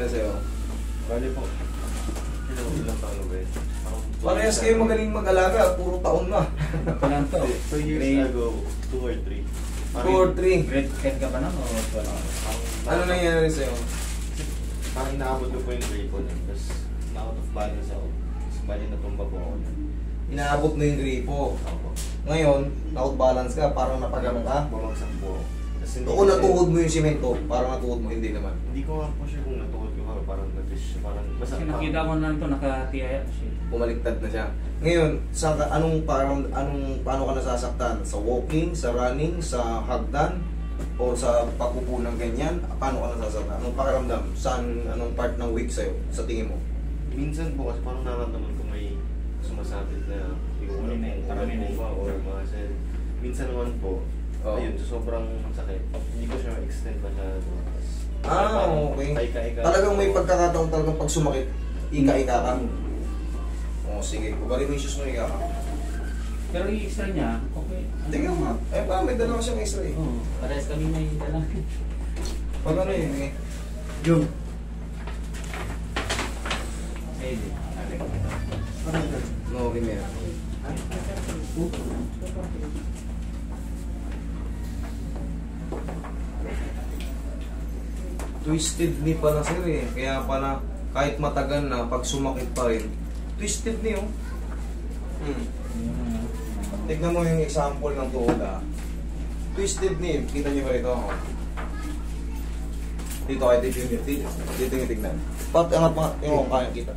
nangyari sa'yo? Bali po. Ilang taon ba yun? Parehas kayo magaling mag-alaga, puro taon na. Palang to. 2 years ago, 2 or 3. 2 or 3. Grade 10 ka pa na o wala? Ano nangyari sa'yo? Parang inaabot ko po yung gripo niya. Tapos na-out of balance ako. Tapos bali natumba po ako. Inaabot mo yung gripo. Ako. Ngayon, out-balance ka, parang napaganon ka. Bumagsak po ako. Tapos hindi Kung natuhod mo yung simento, parang natuhod mo, hindi naman. Hindi ko nga po sure kung natuhod ko ako. Parang nag-fish. Parang basta Kasi nakita ko na ito, nakatiyaya siya. Bumaliktad na siya. Ngayon, paano ka nasasaktan? Sa walking, sa running, sa hagdan, o sa pagpupo ng ganyan? Paano ka nasasaktan? Anong pakiramdam? Anong part ng week sa'yo, sa tingin mo? minsan po kasi parang nararamdaman ko may sumasabit na yung ulan po ba or muscle. Minsan naman po, ayun, sobrang sakit. Hindi ko siya ma-extend masyado. Okay. Paika-ika. Talagang may pagkakataon talagang pag sumakit, ika-ika ka. Sige, kubarin mo yung shoes mo, ika ka. Pero yung x-ray niya, okay. Tingnan mo. May dala ko siyang x-ray. Parehas kami may dala. Pag ano yun, Yung. Pwede. No, Rimera. Twisted knee pala sir eh. Kaya pala kahit matagal na, pag sumakit pa rin, twisted knee oh. Tignan mo yung example ng tuhod ah. Twisted knee, kita niyo ba ito? Dito kayo, dito yung tignan. Angat pa, yung kaya kita.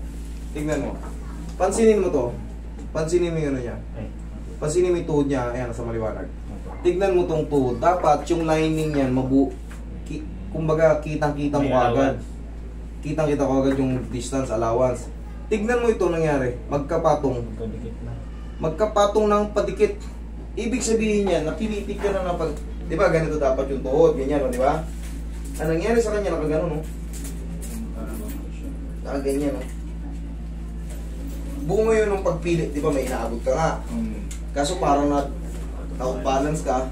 Tignan mo. Pansinin mo to. Pansinin mo yung ano niya. Pansinin mo yung tuhod niya, ayan, sa maliwanag. Tignan mo tong tuhod. Dapat yung lining niyan, kumbaga kitang-kita mo agad. Kitang-kita ko agad yung distance allowance. Tignan mo ito nangyari. Magkapatong. Magkapatong ng padikit. Ibig sabihin niya, napilitik ka na pag... Di ba, ganito dapat yung tuhod, ganyan, di ba? Ang nangyari sa kanya, nakagano, no? Nakaganyan, no? Buo ngayon ng pagpilit, di ba, may inaabot ka nga. Kaso parang out-balance ka,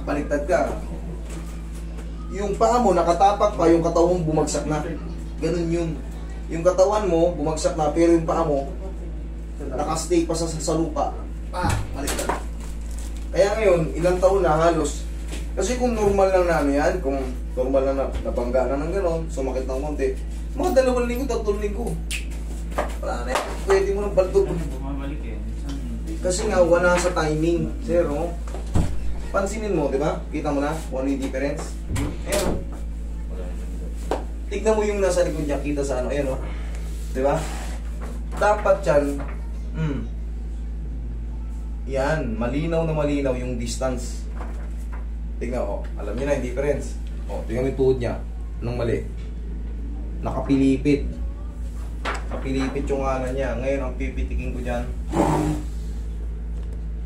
baliktad ka. Yung paa mo, nakatapak pa, yung katawan mo bumagsak na. Ganun yun. Yung katawan mo, bumagsak na, pero yung paa mo, nakastay pa sa lupa. Baliktad. Kaya ngayon, ilang taon na halos. Kasi kung normal lang na ano yan, kung normal lang na nabangga na ng gano'n, sumakit ng konti, mga 2 linggo, 3 linggo. Wala na yan. Pwede mo ng baldog. Bumabalik eh. Kasi nga, wala sa timing. Sir, no? Pansinin mo, di ba? Kita mo na kung ano yung difference. Ayan, no? Tignan mo yung nasa likod niya, kita sa ano. Ayan, no? Di ba? Dapat yan, yan, malinaw na malinaw yung distance. Tignan ko, alam niyo na yung difference. Tignan mo yung tuhod niya. Anong mali? Nakapilipit. Nakapilipit yung kanan niya. Ngayon, ang pipitikin ko dyan.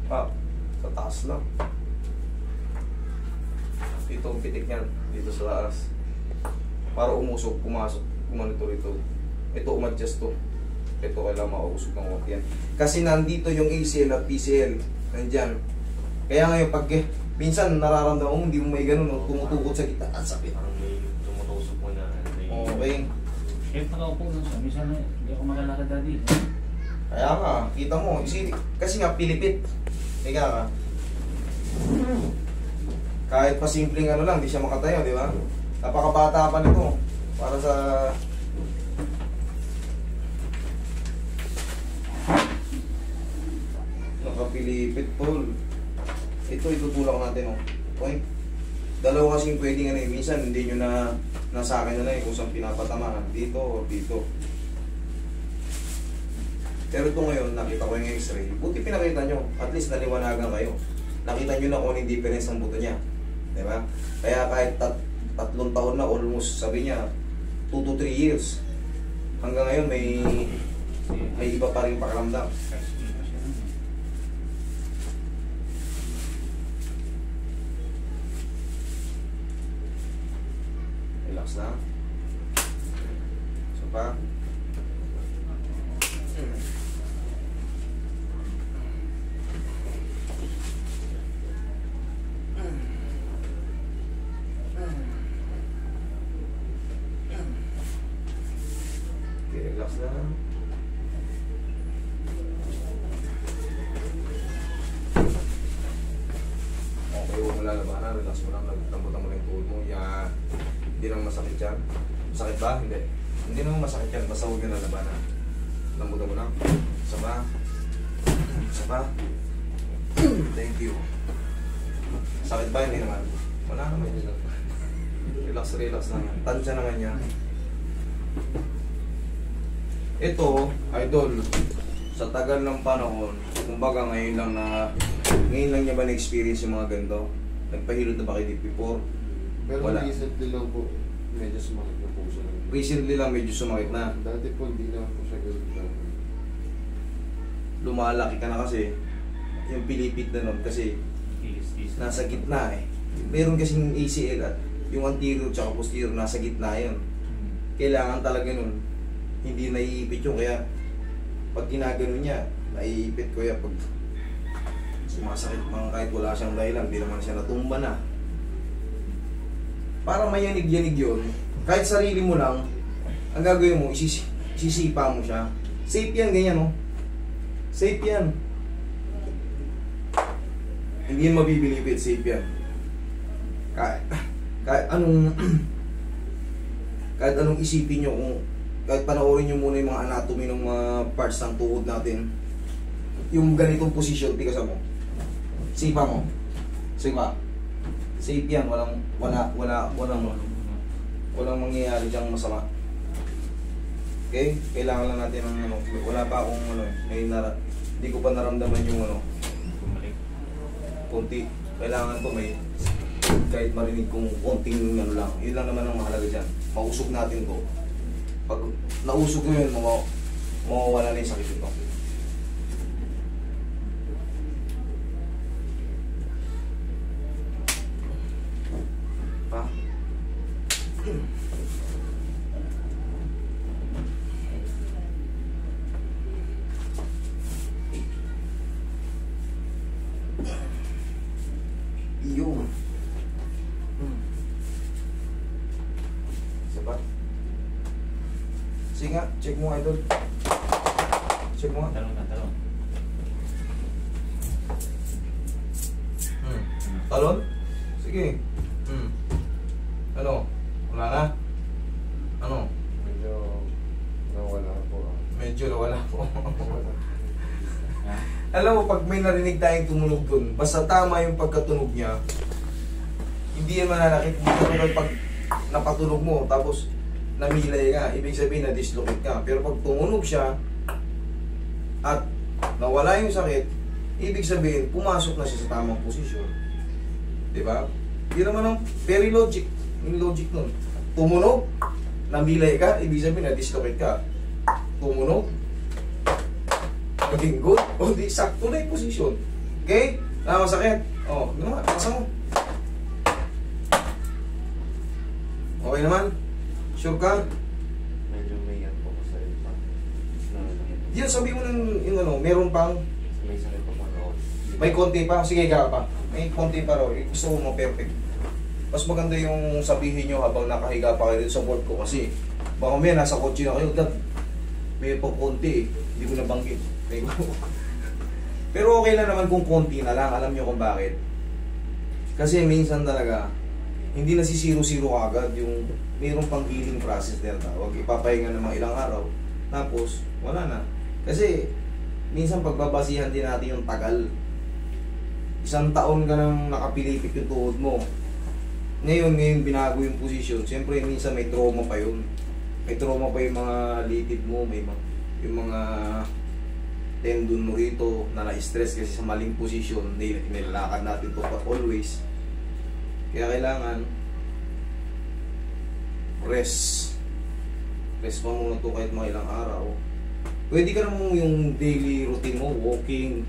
Sa taas lang. Ito ang pitik niyan. Dito sa taas. Para umusok, pumasok, kumanito rito. Ito, umadjust to. Ito, kailangan makausok ng konti yan. Kasi nandito yung ACL at PCL. Nandyan. Kaya ngayon, pag minsan nararamdaman mo, hindi mo may ganun, no? Tumutukot sa kita. Ang sakit. Parang may tumutusok mo na. Okay. Kahit nakaupo lang siya, minsan hindi ako makalakad dati. Kaya nga, kita mo. Kasi nga, pilipit. Kaya nga. Kahit pa simpleng ano lang, di siya makatayo, di ba? Napakabata pa nito. Para sa... Nakapilipit, tol. Ito, itutulak natin, oh. Okay? Dalawa kasing pwedeng ano eh. Minsan, hindi nyo na nasa akin na lang eh, kung saan pinapatamaan. Dito o dito. Pero ito ngayon, nakita ko yung x-ray. Buti pinakita nyo. At least naliwanagan kayo. Nakita nyo na kung ano yung difference ng buto niya. Diba? Kaya kahit 3 taon na, almost, sabi niya, 2 to 3 years. Hanggang ngayon, may iba pa rin pakiramdam. Relax na. So pa. Okay, relax lang. Okay, huwag mo lalabanan. Relax mo lang. Lambutan mo lang yung tuhod mo. Yan. Hindi naman masakit yan. Masakit ba? Hindi. Hindi naman masakit yan. Basta huwag yung lalabanan. Lambutan mo lang. Isa pa. Isa pa. Thank you. Sakit ba? Hindi naman. Wala naman yun. Relax, relax lang yan. Tansya naman yan. Ito, idol, sa tagal ng panahon, kumbaga ngayon lang niya ba na-experience yung mga ganito? Nagpahilot na ba kayo before? Pero Wala. recently lang po, medyo sumakit na po siya. Recently lang medyo sumakit na. Dati po hindi naman po siya ganun. Lumalaki ka na kasi, yung pilipit na nun kasi nasa gitna eh. Meron kasing ACL at yung anterior tsaka posterior nasa gitna yun. Kailangan talaga nun, hindi naiipit yun. Kaya pag ginagano niya, naiipit ko yan pag sumasakit mga kahit wala siyang dahilan, hindi naman siya natumba na. Para mayanig-yanig yun, kahit sarili mo lang, ang gagawin mo, isisipa mo siya. Safe yan, ganyan no? Safe yan. Hindi yan mabibilipit, safe yan. Kahit anong isipin nyo, kung kahit panoorin nyo muna yung mga anatomy ng mga parts ng tuhod natin, yung ganitong posisyon, tigas mo, sipa mo, sipa, safe yan, walang mangyayari diyang masama. Okay? Kailangan lang natin ng wala pa akong hindi ko pa naramdaman yung konti, kailangan ko may kahit marinig kong konting lang, yun lang naman ang mahalaga dyan. Mausog natin to. Pag nausog mo yun, mawawala na yung sakit ito. Ha? Yun. Sabat. Sige nga, check mo idol. Check mo nga. Talon. Talon? Sige. Ano? Wala na? Ano? Medyo nawala po. Medyo nawala po. Alam mo, pag may narinig tayong tumunog dun, basta tama yung pagkatunog niya, hindi yan mananakit. Pag napatunog mo, tapos namilay ka, ibig sabihin na dislocate ka. Pero pag tumunog siya, at nawala yung sakit, ibig sabihin, pumasok na siya sa tamang posisyon. Diba? Yun naman ang very logic. Yung logic nun. Tumunog, namilay ka, ibig sabihin na dislocate ka. Tumunog, maging good, o di sakto na yung posisyon. Okay? Wala masakit. O, naman, paksa mo. Okay naman? Sure ka? Medyo may yan po sa iba. Yun, sabi mo yung meron pang, May sakit po pa ako. may konti pa. Sige, ka pa. May konti pa raw. Gusto ko mo perfect. Mas maganda yung sabihin nyo habang nakahiga pa kayo dito sa board ko kasi baka may nasa kotse na kayo. Dad, may pang konti eh. Hindi ko nabanggit. Pero okay lang naman kung konti na lang. Alam nyo kung bakit. Kasi minsan talaga, hindi na si 0-0 agad. Yung mayroong pang healing process na tawag. Ipapahinga ng mga ilang araw. Tapos, wala na. Kasi, minsan pagbabasihan din natin yung tagal. 1 taon ka nang nakapilipit yung tuhod mo. Ngayon binago yung posisyon. Siyempre, minsan may trauma pa yun. May trauma pa yung mga litid mo, yung mga tendon mo rito na na-stress kasi sa maling posisyon. Nilalakad natin to always. Kaya kailangan rest pa muna to kahit mga ilang araw. Pwede ka naman yung daily routine mo, walking,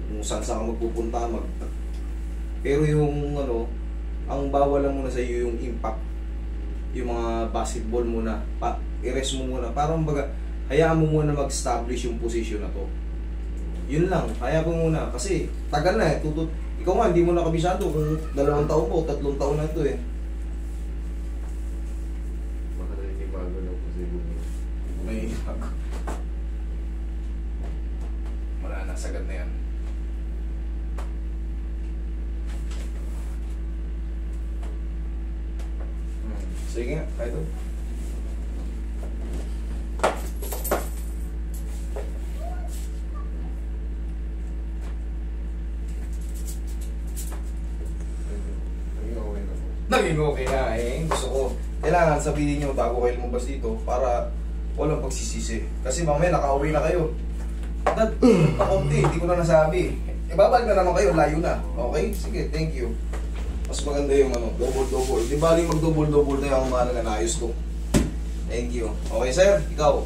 kung saan ka magpupunta, pero yung ang bawal lang muna sa iyo yung impact, yung mga basketball muna, i-rest mo muna, parang hayaan mo muna mag-establish yung position na to. Yun lang, hayaan mo muna, kasi tagal na eh, ikaw nga, hindi mo nakabisado kung 2 taon po, 3 taon na ito eh. Baka naninibago lang po siguro. May agad na yan. Sige nga, kahit ito. Naging okay na eh. Gusto ko, kailangan sabihin nyo bago kayo lumabas dito para walang pagsisisi. Kasi mamaya nakauwi na kayo. Dad, pakunti, hindi ko na nasabi. Ibabalik na naman kayo, layo na. Okay? Sige, thank you. Mas maganda yung ano, double-double. Di ba mag-double-double na yung mahalaga na ayos ko. Thank you. Okay sir, ikaw.